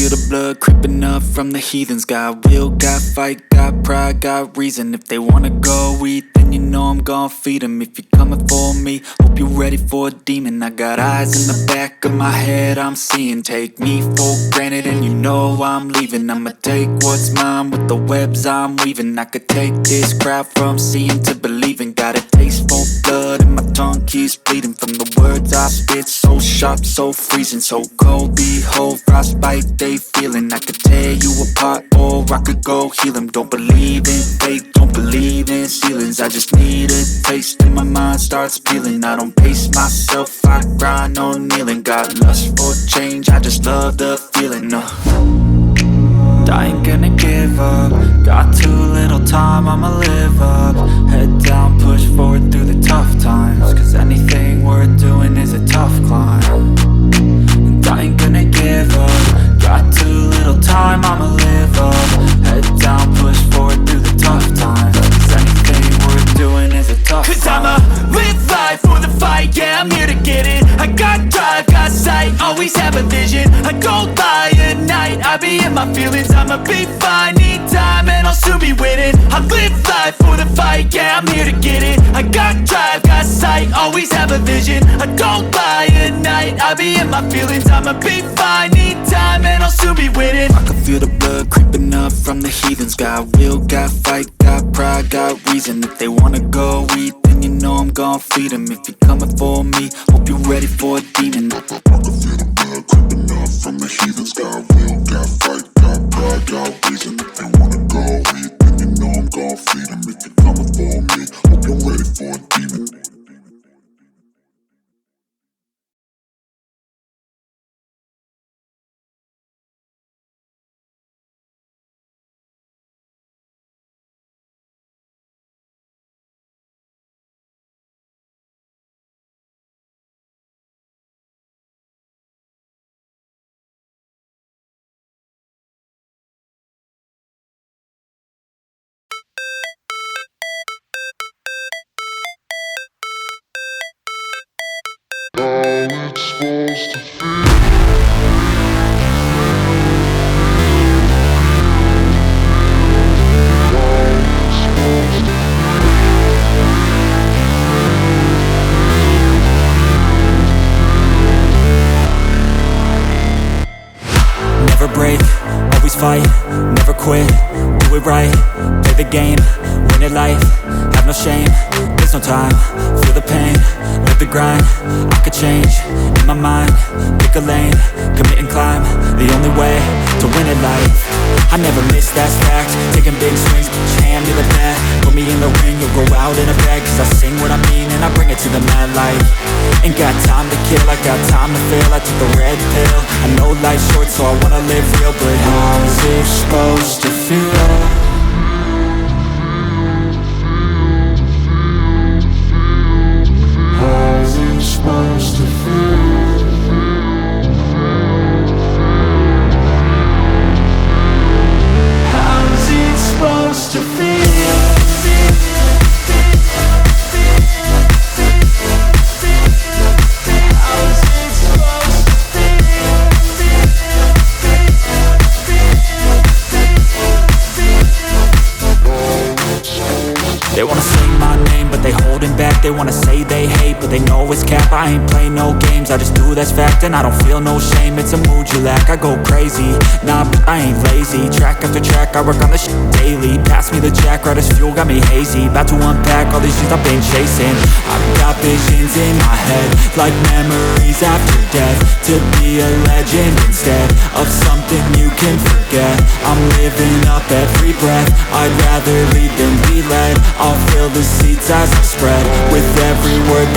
feel the blood creeping up from the heathens. Got will, got fight, got pride, got reason. If they wanna go eat, then you know I'm gon' feed them. If you're coming for me, hope you're ready for a demon. I got eyes in the back of my head, I'm seeing. Take me for granted and you know I'm leaving. I'ma take what's mine with the webs I'm weaving. I could take this crowd from seeing to believing. Got a taste for blood and my tongue keeps bleeding from the words I spit. So sharp, so freezing, so cold. Behold, frostbite they feeling. I could tear you apart or I could go heal them. Don't believe in fate, don't believe in ceilings. I just need a taste and my mind starts peeling. I don't pace myself, I grind on kneeling. Got lust for change, I just love the feeling. I ain't gonna give up. Got too little time, I'ma live up. Head down, push forward through the tough times. Cause anything worth doing is a tough climb. And I ain't gonna give up. Got too little time, I'ma live up. Head down, push forward through the tough times. Cause anything worth doing is a tough climb. Cause I'ma live life for the fight, yeah, I'm here to get it. I got drive, got sight, always have a vision. I don't lie at night, I be in my feelings. I'ma be fine, need time and I'll soon be winning. I live life for the fight, yeah, I'm here to get it. I got drive, got sight, always have a vision. I don't lie at night, I be in my feelings. I'ma be fine, need time and I'll soon be winning. I can feel the blood creeping up from the heathens. Got will, got fight, got pride, got reason. If they wanna go eat, then you know I'm gon' feed them. If you're coming for me, hope you're ready for a demon. I can feel the blood creeping up from the heathens. Got will, got fight, got pride, got reason. If they wanna go eat, then you know I'm gon' feed them. If you're coming for me, hope you're ready for a demon. Never break, always fight, never quit, do it right, play the game, win it life, have no shame, there's no time, feel the pain, live the grind, I could change, in my mind, pick a lane, commit and climb, the only way to win it life. I never miss, that's fact, taking big swings, each hand to the bat, put me in the ring, you'll go out in a bag, cause I sing what I mean and I bring it to the mad light. Ain't got time to kill, I got time to feel, I took the red pill, I know life's short so I wanna live real, but how's it supposed to feel? How's it supposed to feel? How's it supposed to feel? They wanna sing my name, but they holding back. They wanna say they hate, but they know it's cap. I ain't play no games, I just do that's fact. And I don't feel no shame, it's a mood you lack. I go crazy, nah, but I ain't lazy. Track after track, I work on this shit daily. Pass me the jack, right as fuel, got me hazy. About to unpack all these things I've been chasing. I've got visions in my head, like memories after death. To be a legend instead of something you can forget. I'm living up every breath, I'd rather lead than be led. I'll fill the seats as I spread, with every word